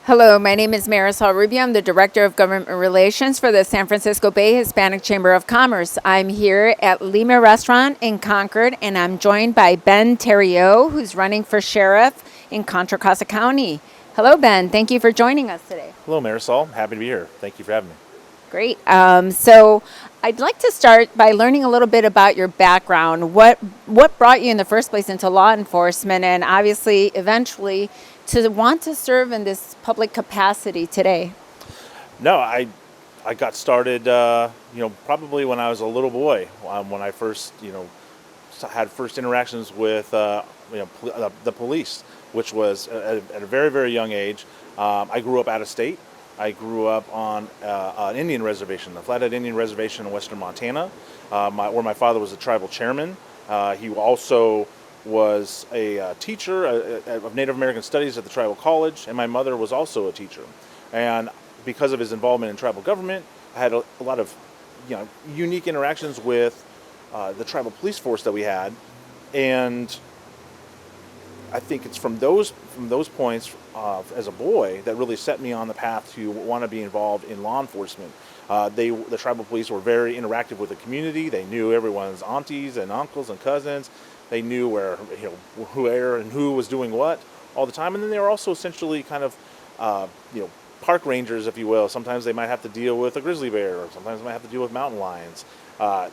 Hello, my name is Marisol Rubio. I'm the Director of Government Relations for the San Francisco Bay Hispanic Chamber of Commerce. I'm here at Lima Restaurant in Concord, and I'm joined by Ben Therriault, who's running for sheriff in Contra Costa County. Hello, Ben. Thank you for joining us today. Hello, Marisol. Happy to be here. Thank you for having me. Great. So I'd like to start by learning a little bit about your background. What brought you in the first place into law enforcement, and obviously, eventually, to want to serve in this public capacity today? No, I got started, probably when I was a little boy. When I first, had first interactions with, the police, which was at a very, very young age. I grew up out of state. I grew up on an Indian reservation, the Flathead Indian Reservation in western Montana, where my father was a tribal chairman. He also was a teacher of Native American Studies at the Tribal College, and my mother was also a teacher. And because of his involvement in tribal government, I had a lot of, unique interactions with the tribal police force that we had, and I think it's from those points as a boy that really set me on the path to want to be involved in law enforcement. The tribal police were very interactive with the community. They knew everyone's aunties and uncles and cousins. They knew where and who was doing what all the time. And then they were also essentially kind of park rangers, if you will. Sometimes they might have to deal with a grizzly bear, or sometimes they might have to deal with mountain lions.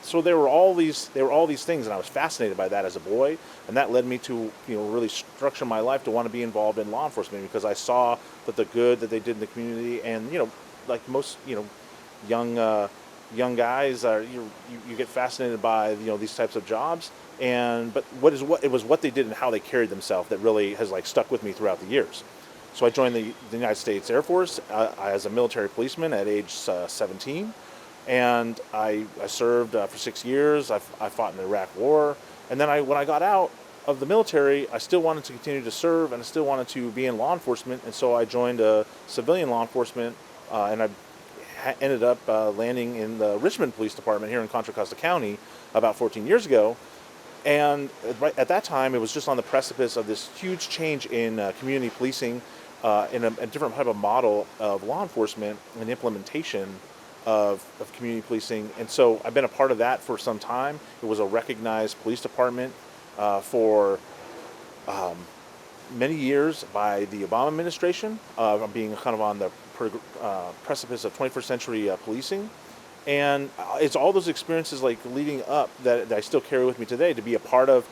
So there were all these things, and I was fascinated by that as a boy, and that led me to really structure my life to want to be involved in law enforcement, because I saw that the good that they did in the community, and like most young guys are, you get fascinated by these types of jobs, but it was what they did and how they carried themselves that really has stuck with me throughout the years. So I joined the United States Air Force as a military policeman at age 17. And I served for 6 years. I fought in the Iraq War. And then when I got out of the military, I still wanted to continue to serve, and I still wanted to be in law enforcement. And so I joined civilian law enforcement, and I ended up landing in the Richmond Police Department here in Contra Costa County about 14 years ago. And right at that time, it was just on the precipice of this huge change in community policing, in a different type of model of law enforcement and implementation of community policing. And so I've been a part of that for some time. It was a recognized police department for many years by the Obama administration, being kind of on the precipice of 21st century policing. And it's all those experiences leading up that I still carry with me today, to be a part of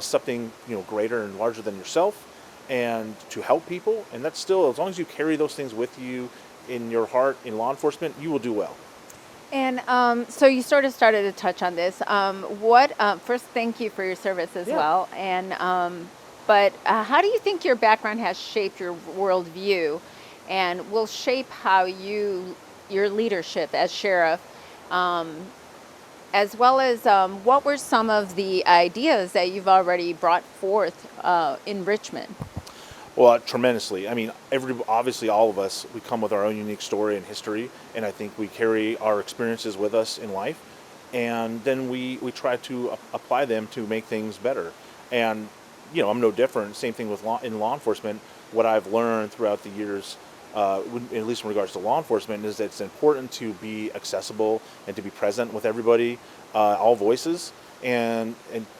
something greater and larger than yourself, and to help people. And that's still, as long as you carry those things with you in your heart in law enforcement, you will do well. And so you sort of started to touch on this. First, thank you for your service as well. And but how do you think your background has shaped your worldview, and will shape how your leadership as sheriff, as well as what were some of the ideas that you've already brought forth in Richmond? Well, tremendously. I mean, obviously all of us, we come with our own unique story and history, and I think we carry our experiences with us in life, and then we try to apply them to make things better. And, I'm no different. Same thing with in law enforcement. What I've learned throughout the years, at least in regards to law enforcement, is that it's important to be accessible and to be present with everybody, all voices, and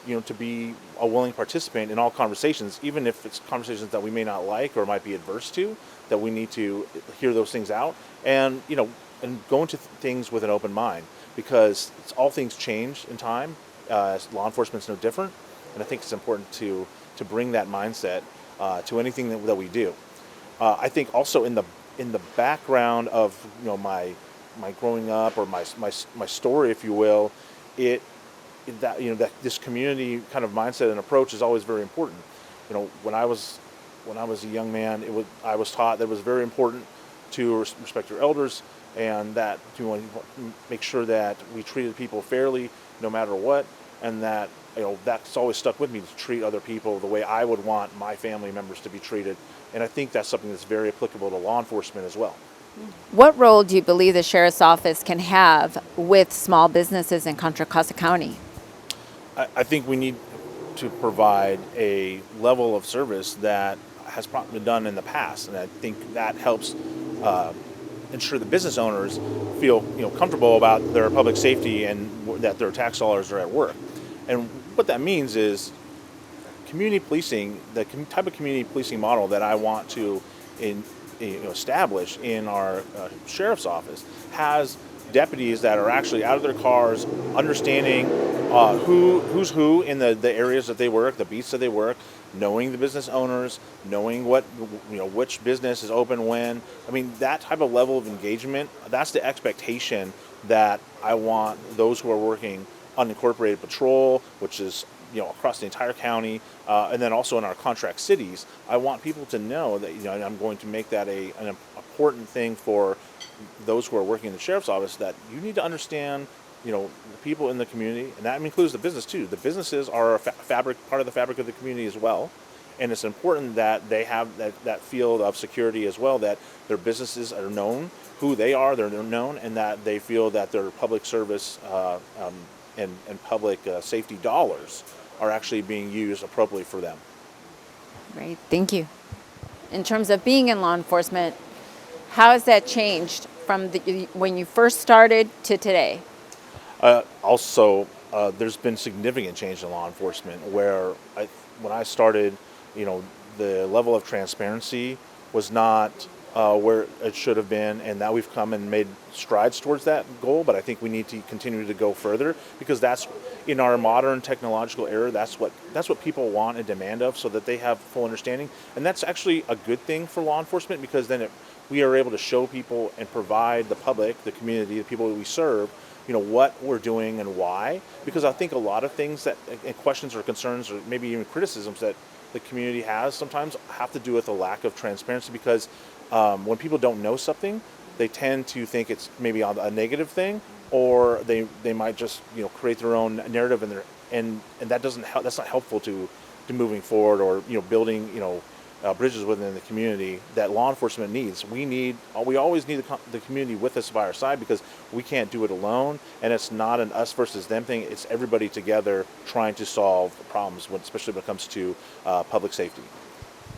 to be a willing participant in all conversations, even if it's conversations that we may not like or might be adverse to, that we need to hear those things out, and go into things with an open mind, because all things change in time. Law enforcement's no different, and I think it's important to bring that mindset to anything that we do. I think also in the background of my growing up, or my story, if you will, that this community kind of mindset and approach is always very important. When I was a young man, I was taught that it was very important to respect your elders, and that to make sure that we treated people fairly no matter what, and that that's always stuck with me, to treat other people the way I would want my family members to be treated. And I think that's something that's very applicable to law enforcement as well. What role do you believe the sheriff's office can have with small businesses in Contra Costa County? I think we need to provide a level of service that has been done in the past, and I think that helps ensure the business owners feel comfortable about their public safety and that their tax dollars are at work. And what that means is community policing, the type of community policing model that I want to establish in our sheriff's office has deputies that are actually out of their cars, understanding who's who in the areas that they work, the beats that they work, knowing the business owners, knowing what which business is open when. I mean, that type of level of engagement, that's the expectation that I want those who are working unincorporated patrol, which is across the entire county, and then also in our contract cities. I want people to know that I'm going to make that an important thing for those who are working in the sheriff's office, that you need to understand the people in the community, and that includes the business too. The businesses are a part of the fabric of the community as well, and it's important that they have that field of security as well, that their businesses are known who they are, they're known, and that they feel that their public service and public safety dollars are actually being used appropriately for them. Great, thank you. In terms of being in law enforcement, how has that changed from when you first started to today? There's been significant change in law enforcement where when I started, the level of transparency was not where it should have been, and now we've come and made strides towards that goal, but I think we need to continue to go further, because that's, in our modern technological era, that's what people want and demand of, so that they have full understanding. And that's actually a good thing for law enforcement, because then we are able to show people and provide the public, the community, the people that we serve, what we're doing and why. Because I think a lot of things and questions or concerns, or maybe even criticisms that the community has sometimes, have to do with a lack of transparency, because when people don't know something, they tend to think it's maybe a negative thing, or they might just create their own narrative and that's not helpful to moving forward, or building bridges within the community that law enforcement needs. We always need the community with us by our side, because we can't do it alone, and it's not an us versus them thing. It's everybody together trying to solve problems, especially when it comes to public safety.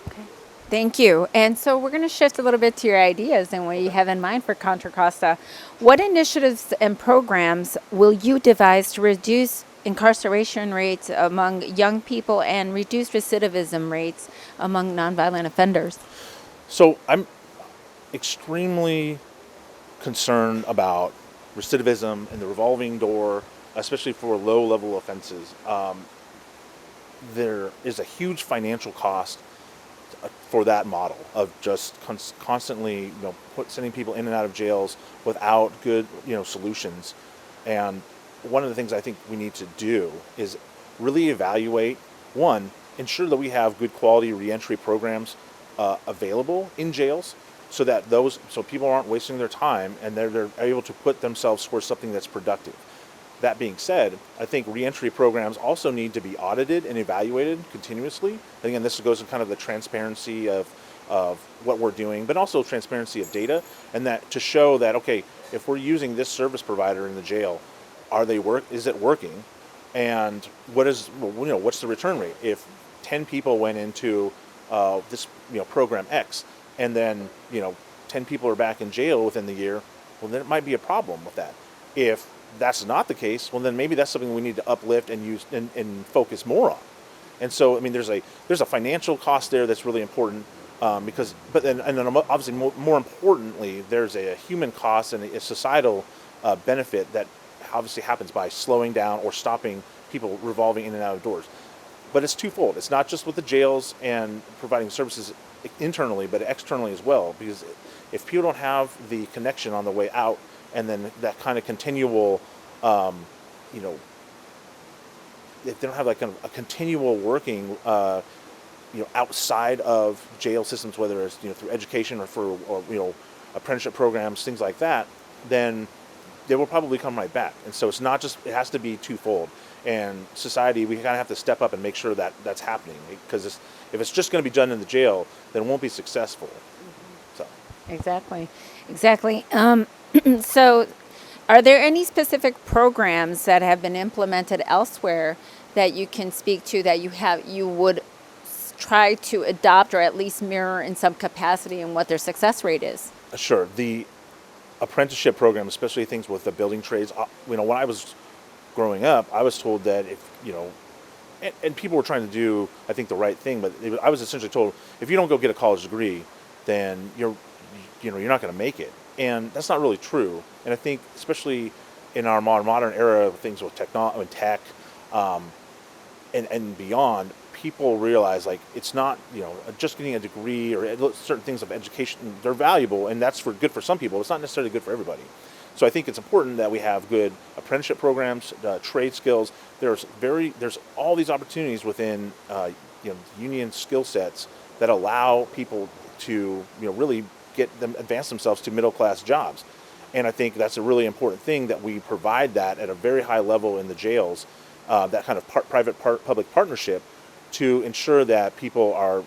Okay. Thank you. And so we're going to shift a little bit to your ideas and what you have in mind for Contra Costa. What initiatives and programs will you devise to reduce incarceration rates among young people and reduce recidivism rates among nonviolent offenders? So I'm extremely concerned about recidivism and the revolving door, especially for low-level offenses. There is a huge financial cost for that model of just constantly, sending people in and out of jails without good, solutions. And one of the things I think we need to do is really evaluate, ensure that we have good quality reentry programs available in jails, so that people aren't wasting their time and they're able to put themselves towards something that's productive. That being said, I think reentry programs also need to be audited and evaluated continuously. And again, this goes to kind of the transparency of what we're doing, but also transparency of data, and that to show that, okay, if we're using this service provider in the jail, is it working? And what's the return rate? If 10 people went into this program X, and then 10 people are back in jail within the year, well, then it might be a problem with that. If that's not the case, well, then maybe that's something we need to uplift and use and focus more on. And so, I mean, there's a financial cost there that's really important, but then obviously more importantly, there's a human cost and a societal benefit that obviously happens by slowing down or stopping people revolving in and out of doors. But it's twofold. It's not just with the jails and providing services internally, but externally as well. Because if people don't have the connection on the way out, and then that kind of continual, if they don't have like kind of a continual working, outside of jail systems, whether it's through education or apprenticeship programs, things like that, then they will probably come right back. And so it's not just, it has to be twofold. And society, we kind of have to step up and make sure that that's happening, because if it's just going to be done in the jail, then it won't be successful. So. Exactly. So are there any specific programs that have been implemented elsewhere that you can speak to that you would try to adopt or at least mirror in some capacity and what their success rate is? Sure. The apprenticeship program, especially things with the building trades, when I was growing up, I was told that if, and people were trying to do, I think, the right thing, but I was essentially told, if you don't go get a college degree, then you're not going to make it. And that's not really true. And I think, especially in our modern era of things with technology and tech, and beyond, people realize, like, it's not, just getting a degree or certain things of education. They're valuable, and that's good for some people. It's not necessarily good for everybody. So I think it's important that we have good apprenticeship programs, trade skills. There's all these opportunities within union skill sets that allow people to really advance themselves to middle class jobs. And I think that's a really important thing, that we provide that at a very high level in the jails, that kind of private-public partnership, to ensure that people are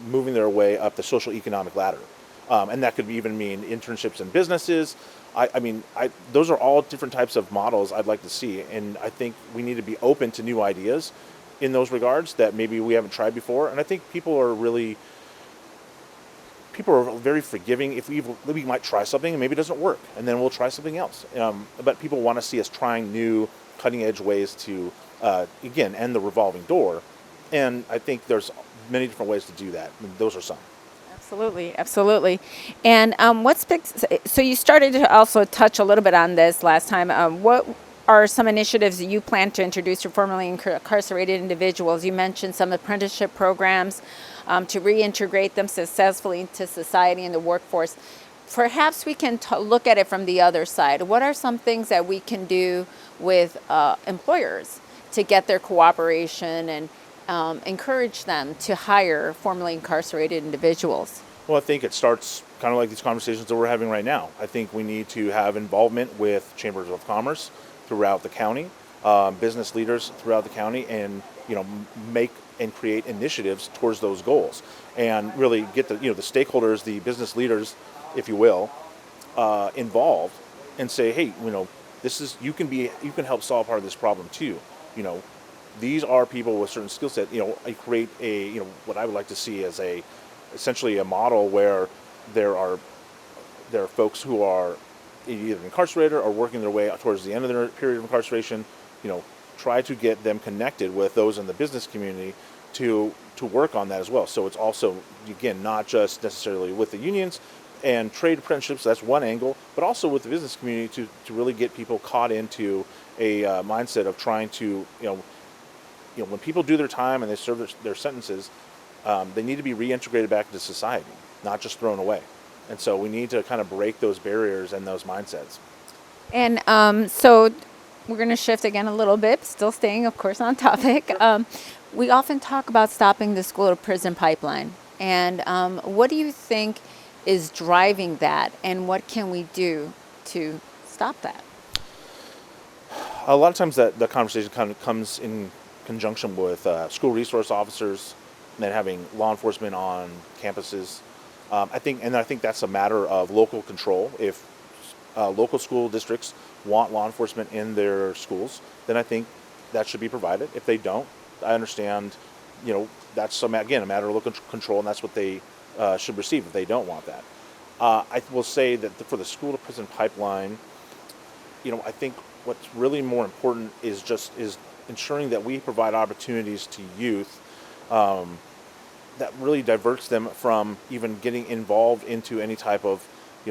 moving their way up the social economic ladder. And that could even mean internships in businesses. Those are all different types of models I'd like to see, and I think we need to be open to new ideas in those regards that maybe we haven't tried before. And I think people are very forgiving. If we might try something and maybe it doesn't work, and then we'll try something else. But people want to see us trying new, cutting-edge ways to, again, end the revolving door. And I think there's many different ways to do that. Those are some. Absolutely. And so you started to also touch a little bit on this last time. What are some initiatives that you plan to introduce to formerly incarcerated individuals? You mentioned some apprenticeship programs to reintegrate them successfully into society and the workforce. Perhaps we can look at it from the other side. What are some things that we can do with employers to get their cooperation and encourage them to hire formerly incarcerated individuals? Well, I think it starts kind of like these conversations that we're having right now. I think we need to have involvement with chambers of commerce throughout the county, business leaders throughout the county, and make and create initiatives towards those goals, and really get the stakeholders, the business leaders, if you will, involved, and say, hey, you can help solve part of this problem too. These are people with certain skill set. I create what I would like to see as essentially a model where there are folks who are either incarcerated or working their way towards the end of their period of incarceration. Try to get them connected with those in the business community to work on that as well. So it's also, again, not just necessarily with the unions and trade apprenticeships. That's one angle, but also with the business community to really get people caught into a mindset of trying to when people do their time and they serve their sentences, they need to be reintegrated back into society, not just thrown away. And so we need to kind of break those barriers and those mindsets. And so we're going to shift again a little bit, still staying, of course, on topic. We often talk about stopping the school-to-prison pipeline. And what do you think is driving that, and what can we do to stop that? A lot of times the conversation kind of comes in conjunction with school resource officers and then having law enforcement on campuses. I think that's a matter of local control. If local school districts want law enforcement in their schools, then I think that should be provided. If they don't, I understand, that's again a matter of local control, and that's what they should receive if they don't want that. I will say that for the school to prison pipeline, I think what's really more important is ensuring that we provide opportunities to youth that really diverts them from even getting involved into any type of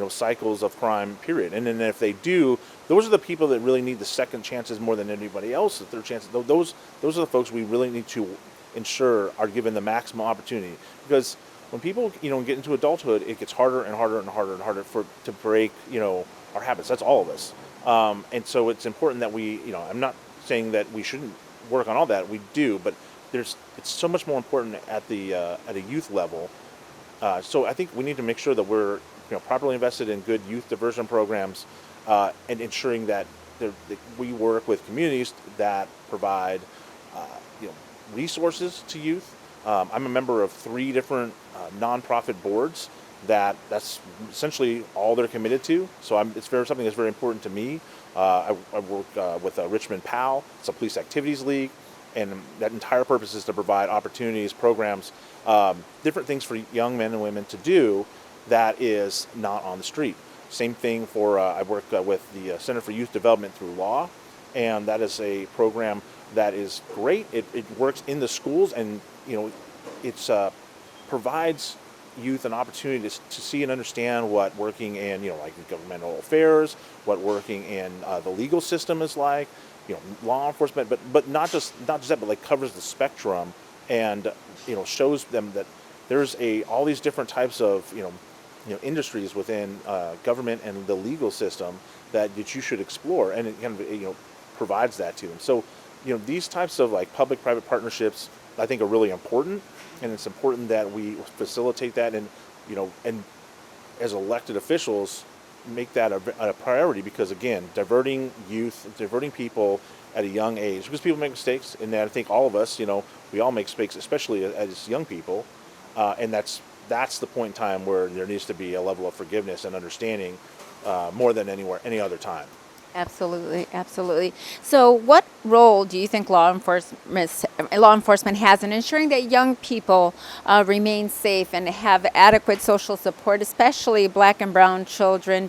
cycles of crime, period. And then if they do, those are the people that really need the second chances more than anybody else. The third chances, those are the folks we really need to ensure are given the maximum opportunity. Because when people get into adulthood, it gets harder and harder and harder and harder to break our habits. That's all of us. And so it's important that we I'm not saying that we shouldn't work on all that. We do, but it's so much more important at a youth level. So I think we need to make sure that we're properly invested in good youth diversion programs, and ensuring that we work with communities that provide resources to youth. I'm a member of 3 different nonprofit boards that's essentially all they're committed to. So it's something that's very important to me. I work with Richmond PAL. It's a police activities league. And that entire purpose is to provide opportunities, programs, different things for young men and women to do that is not on the street. Same thing for, I work with the Center for Youth Development through Law, and that is a program that is great. It works in the schools, and it's provides youth an opportunity to see and understand what working in like governmental affairs, what working in the legal system is like, law enforcement, but not just that, but like covers the spectrum, and shows them that there's all these different types of industries within government and the legal system that you should explore, and it kind of provides that to them. So these types of like public-private partnerships, I think, are really important, and it's important that we facilitate that, and and as elected officials make that a priority, because again, diverting people at a young age, because people make mistakes, and I think all of us, we all make mistakes, especially as young people, and that's the point in time where there needs to be a level of forgiveness and understanding more than any other time. Absolutely, absolutely. So, what role do you think law enforcement has in ensuring that young people remain safe and have adequate social support, especially Black and brown children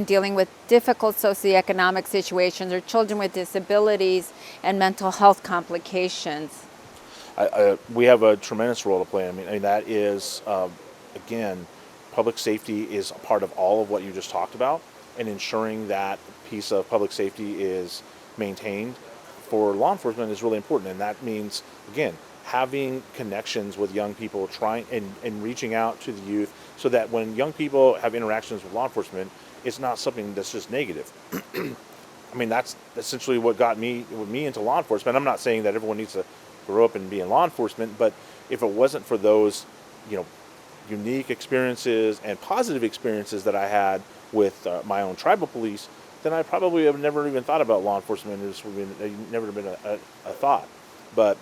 dealing with difficult socioeconomic situations, or children with disabilities and mental health complications? We have a tremendous role to play. I mean that is again, public safety is a part of all of what you just talked about, and ensuring that piece of public safety is maintained for law enforcement is really important. And that means, again, having connections with young people, trying and reaching out to the youth, so that when young people have interactions with law enforcement, it's not something that's just negative. I mean, that's essentially what got me into law enforcement. I'm not saying that everyone needs to grow up and be in law enforcement, but if it wasn't for those, unique experiences and positive experiences that I had with my own tribal police, then I probably have never even thought about law enforcement. It would have never been a thought. But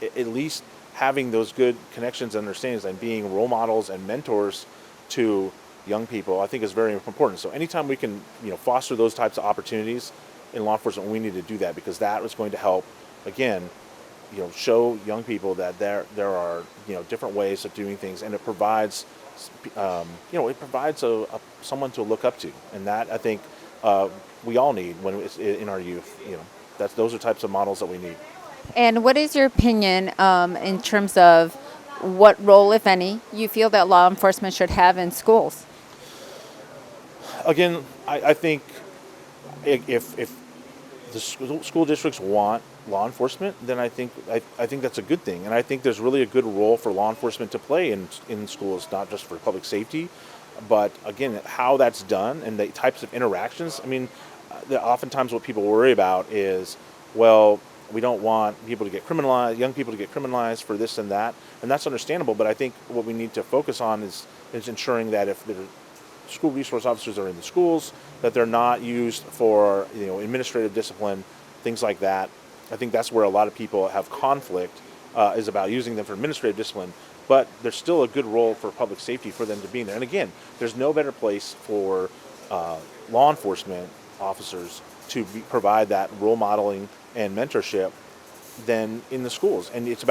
at least having those good connections and understandings and being role models and mentors to young people, I think, is very important. So anytime we can, foster those types of opportunities in law enforcement, we need to do that, because that is going to help, again, show young people that there are different ways of doing things, and it provides someone to look up to, and that, I think, we all need when it's in our youth. Those are types of models that we need. And what is your opinion in terms of what role, if any, you feel that law enforcement should have in schools? Again, I think if the school districts want law enforcement, then I think that's a good thing, and I think there's really a good role for law enforcement to play in schools, not just for public safety, but again, how that's done and the types of interactions. I mean, oftentimes what people worry about is, well, we don't want people to get criminalized, young people to get criminalized for this and that, and that's understandable. But I think what we need to focus on is ensuring that if the school resource officers are in the schools, that they're not used for administrative discipline, things like that. I think that's where a lot of people have conflict, is about using them for administrative discipline. But there's still a good role for public safety for them to be in there. And again, there's no better place for law enforcement officers to provide that role modeling and mentorship than in the schools. And it's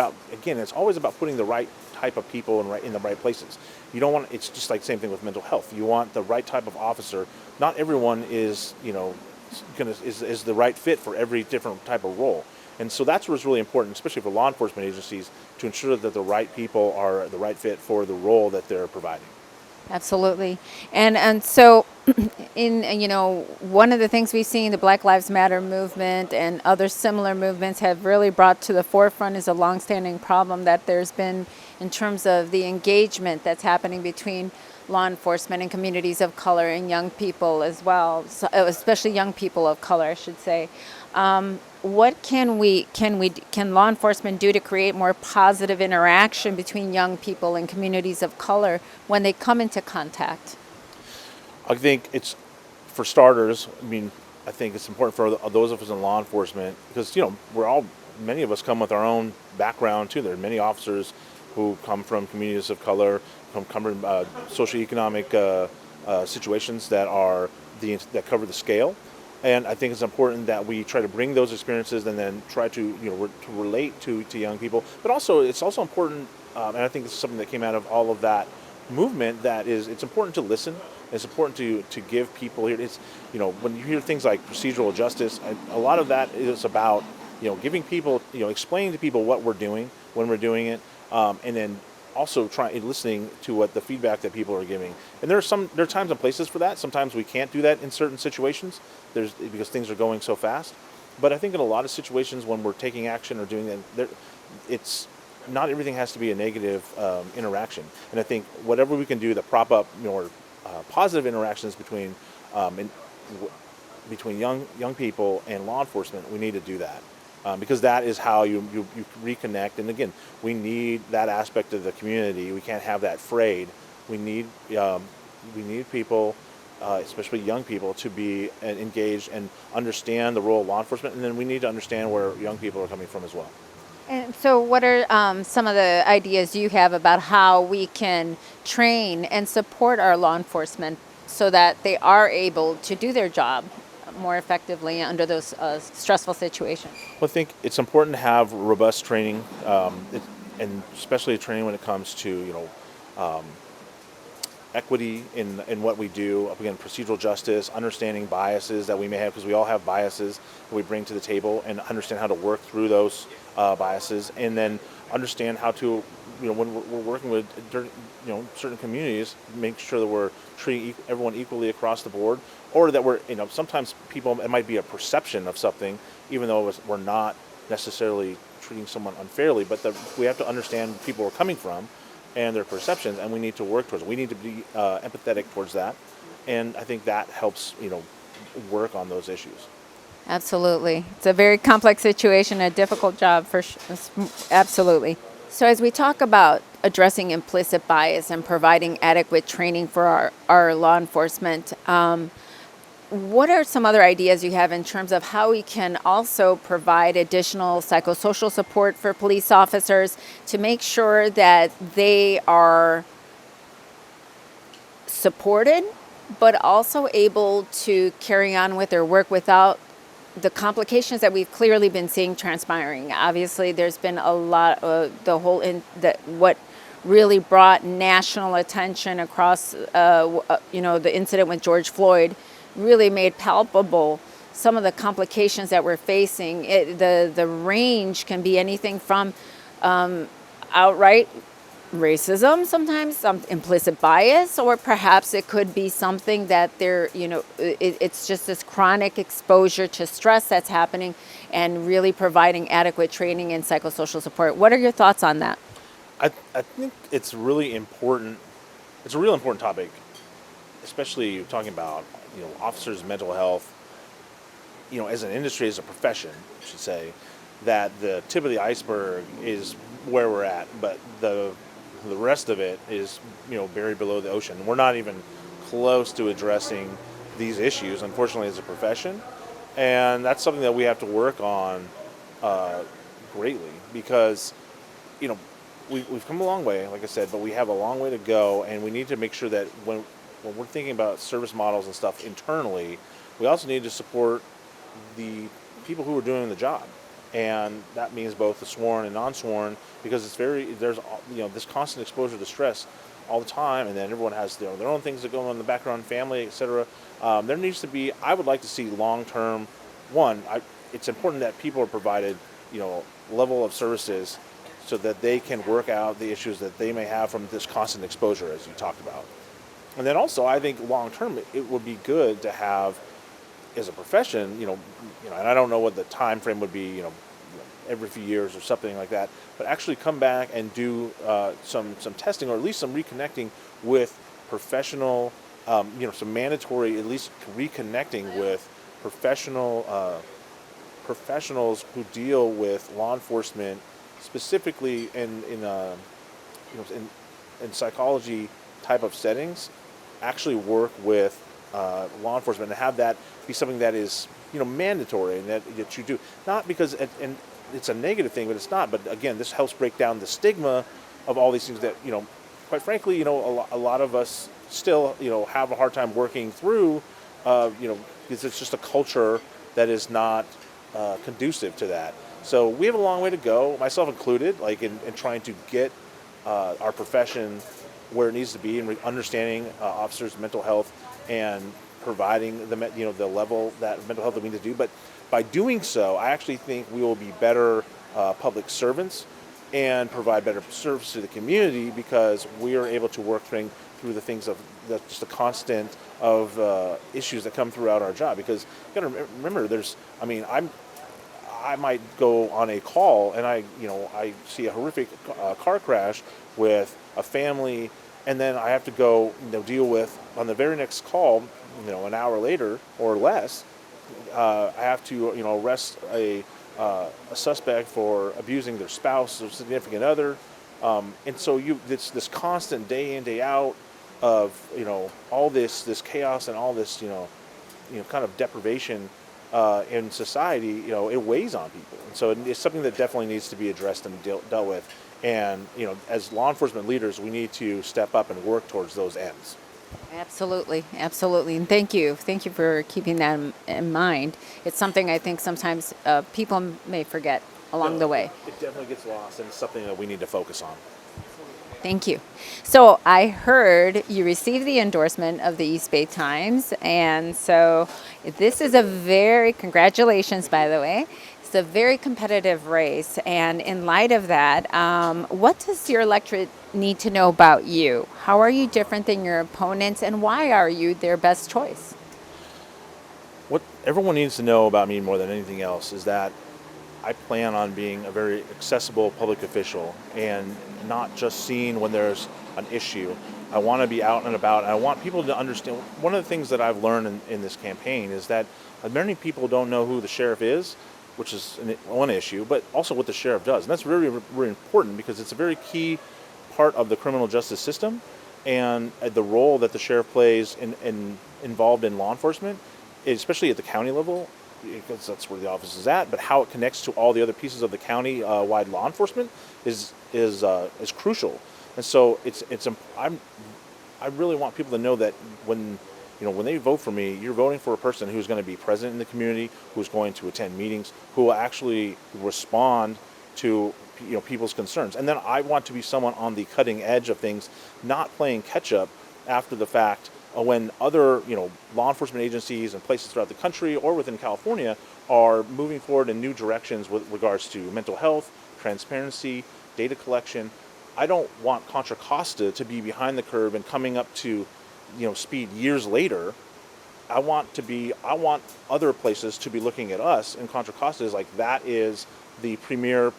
always about putting the right type of people in the right places. You don't want, it's just like same thing with mental health. You want the right type of officer. Not everyone is, is the right fit for every different type of role. And so that's what's really important, especially for law enforcement agencies, to ensure that the right people are the right fit for the role that they're providing. Absolutely. And so in one of the things we've seen, the Black Lives Matter movement and other similar movements have really brought to the forefront is a longstanding problem that there's been in terms of the engagement that's happening between law enforcement and communities of color and young people as well, so, especially young people of color, I should say. What can law enforcement do to create more positive interaction between young people and communities of color when they come into contact? I think it's, for starters, I think it's important for those of us in law enforcement, because, many of us come with our own background too. There are many officers who come from communities of color, come from socioeconomic situations that cover the scale. And I think it's important that we try to bring those experiences and then try to, to relate to young people. But also, it's also important, and I think this is something that came out of all of that movement, that is, it's important to listen. It's important to give people here. It's, when you hear things like procedural justice, a lot of that is about, giving people, explaining to people what we're doing when we're doing it, and then also listening to what the feedback that people are giving. And there are times and places for that. Sometimes we can't do that in certain situations. Because things are going so fast. But I think in a lot of situations when we're taking action or doing that, it's not everything has to be a negative interaction. And I think whatever we can do to prop up more positive interactions between young people and law enforcement, we need to do that. Because that is how you reconnect. And again, we need that aspect of the community. We can't have that frayed. We need people, especially young people, to be engaged and understand the role of law enforcement. And then we need to understand where young people are coming from as well. And so what are some of the ideas you have about how we can train and support our law enforcement so that they are able to do their job more effectively under those stressful situations? Well, I think it's important to have robust training, and especially training when it comes to, equity in what we do. Again, procedural justice, understanding biases that we may have, because we all have biases that we bring to the table, and understand how to work through those biases, and then understand how to, when we're working with, certain communities, make sure that we're treating everyone equally across the board, or that we're, sometimes it might be a perception of something, even though we're not necessarily treating someone unfairly, but we have to understand where people are coming from and their perceptions, and we need to work towards it. We need to be empathetic towards that, and I think that helps, work on those issues. Absolutely. It's a very complex situation, a difficult job for absolutely. So as we talk about addressing implicit bias and providing adequate training for our law enforcement, what are some other ideas you have in terms of how we can also provide additional psychosocial support for police officers to make sure that they are supported, but also able to carry on with their work without the complications that we've clearly been seeing transpiring? Obviously, there's been a lot of what really brought national attention across, the incident with George Floyd really made palpable some of the complications that we're facing. The range can be anything from outright racism, sometimes some implicit bias, or perhaps it could be something that it's just this chronic exposure to stress that's happening, and really providing adequate training and psychosocial support. What are your thoughts on that? I think it's really important. It's a real important topic, especially talking about, officers' mental health, as an industry, as a profession, I should say, that the tip of the iceberg is where we're at, but the rest of it is, buried below the ocean. We're not even close to addressing these issues, unfortunately, as a profession. And that's something that we have to work on greatly, because, we've come a long way, like I said, but we have a long way to go, and we need to make sure that when we're thinking about service models and stuff internally, we also need to support the people who are doing the job. And that means both the sworn and non-sworn, because there's this constant exposure to stress all the time, and then everyone has their own things that go on in the background, family, etc. There needs to be, I would like to see long-term, it's important that people are provided, level of services so that they can work out the issues that they may have from this constant exposure, as you talked about. And then also, I think long-term, it would be good to have, as a profession, and I don't know what the time frame would be, every few years or something like that, but actually come back and do some testing, or at least some reconnecting with professional, some mandatory, at least reconnecting with professionals who deal with law enforcement, specifically in psychology type of settings, actually work with law enforcement, and have that be something that is mandatory, and that you do, not because and it's a negative thing, but it's not. But again, this helps break down the stigma of all these things that quite frankly, a lot of us still have a hard time working through, because it's just a culture that is not conducive to that. So we have a long way to go, myself included, like in trying to get our profession where it needs to be, and understanding officers' mental health and providing the level that mental health that we need to do. But by doing so, I actually think we will be better public servants and provide better service to the community, because we are able to work through the things of just the constant of issues that come throughout our job. Because you got to remember, I might go on a call and I see a horrific car crash with a family, and then I have to go deal with, on the very next call, an hour later or less, I have to arrest a suspect for abusing their spouse or significant other, and so it's this constant day in, day out of all this chaos and all this kind of deprivation in society. It weighs on people, and so it's something that definitely needs to be addressed and dealt with. And as law enforcement leaders, we need to step up and work towards those ends. Absolutely, absolutely, and thank you for keeping that in mind. It's something I think sometimes people may forget along the way. It definitely gets lost, and it's something that we need to focus on. Thank you. So I heard you received the endorsement of the East Bay Times, and so this is congratulations, by the way. It's a very competitive race, and in light of that, what does your electorate need to know about you? How are you different than your opponents, and why are you their best choice? What everyone needs to know about me more than anything else is that I plan on being a very accessible public official, and not just seen when there's an issue. I want to be out and about, and I want people to understand. One of the things that I've learned in this campaign is that many people don't know who the sheriff is, which is one issue, but also what the sheriff does. And that's really, really important, because it's a very key part of the criminal justice system, and the role that the sheriff plays involved in law enforcement, especially at the county level, because that's where the office is at, but how it connects to all the other pieces of the county-wide law enforcement is crucial. And so I really want people to know that when they vote for me, you're voting for a person who's going to be present in the community, who's going to attend meetings, who will actually respond to people's concerns. And then I want to be someone on the cutting edge of things, not playing catch up after the fact, when other law enforcement agencies and places throughout the country or within California are moving forward in new directions with regards to mental health, transparency, data collection. I don't want Contra Costa to be behind the curve and coming up to speed years later. I want other places to be looking at us, and Contra Costa is like, that is the premier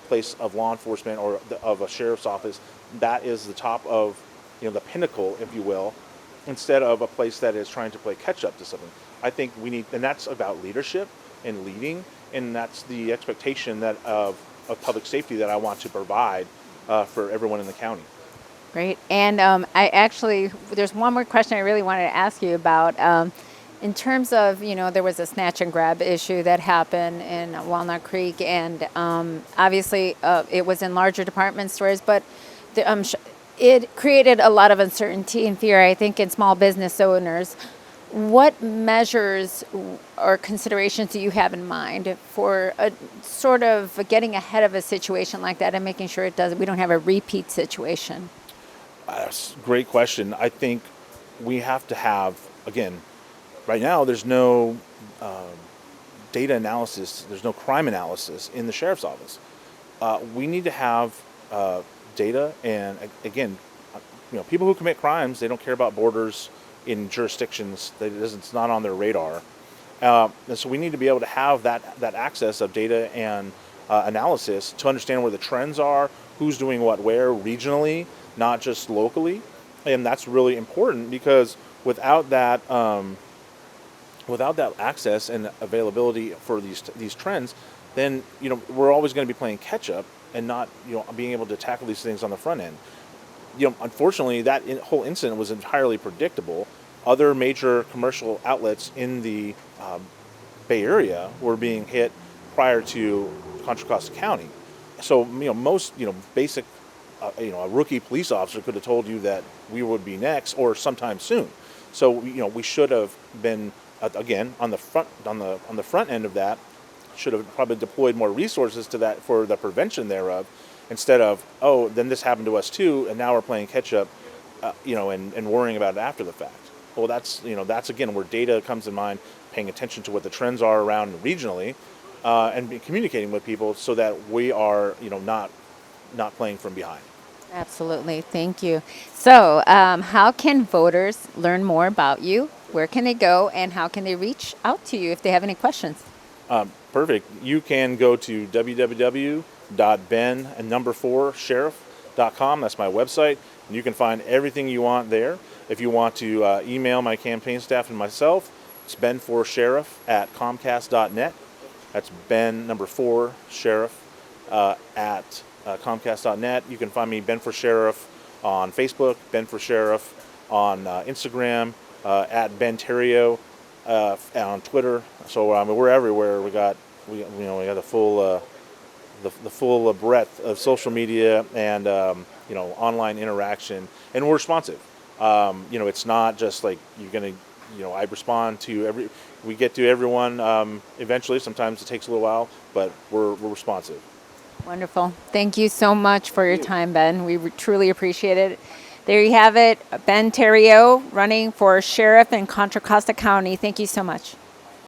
place of law enforcement, or of a sheriff's office. That is the top of the pinnacle, if you will, instead of a place that is trying to play catch up to something. I think we need, and that's about leadership and leading, and that's the expectation that of public safety that I want to provide for everyone in the county. Great. And there's one more question I really wanted to ask you about. In terms of, there was a snatch and grab issue that happened in Walnut Creek, and obviously it was in larger department stores, but it created a lot of uncertainty and fear, I think, in small business owners. What measures or considerations do you have in mind for sort of getting ahead of a situation like that and making sure we don't have a repeat situation? That's a great question. I think we have to have, again, right now there's no data analysis, there's no crime analysis in the sheriff's office. We need to have data, and again, people who commit crimes, they don't care about borders in jurisdictions. It's not on their radar, and so we need to be able to have that access of data and analysis to understand where the trends are, who's doing what where regionally, not just locally. And that's really important, because without that access and availability for these trends, then we're always going to be playing catch up and not being able to tackle these things on the front end. Unfortunately, that whole incident was entirely predictable. Other major commercial outlets in the Bay Area were being hit prior to Contra Costa County. So most basic a rookie police officer could have told you that we would be next or sometime soon. So we should have been again, on the front end of that, should have probably deployed more resources to that for the prevention thereof, instead of, oh, then this happened to us too, and now we're playing catch up, and worrying about it after the fact. Well, that's again where data comes in mind, paying attention to what the trends are around regionally, and communicating with people so that we are, not playing from behind. Absolutely. Thank you. So, how can voters learn more about you? Where can they go, and how can they reach out to you if they have any questions? Perfect. You can go to www.ben4sheriff.com. That's my website, and you can find everything you want there. If you want to email my campaign staff and myself, it's ben4sheriff@comcast.net. That's ben4sheriff at comcast.net. You can find me, Ben for Sheriff, on Facebook, Ben for Sheriff on Instagram, at Ben Therriault on Twitter. So we're everywhere. We got the full breadth of social media and online interaction, and we're responsive. It's not just like you're gonna, I respond to we get to everyone eventually. Sometimes it takes a little while, but we're responsive. Wonderful. Thank you so much for your time, Ben. We truly appreciate it. There you have it, Ben Therriault, running for sheriff in Contra Costa County. Thank you so much.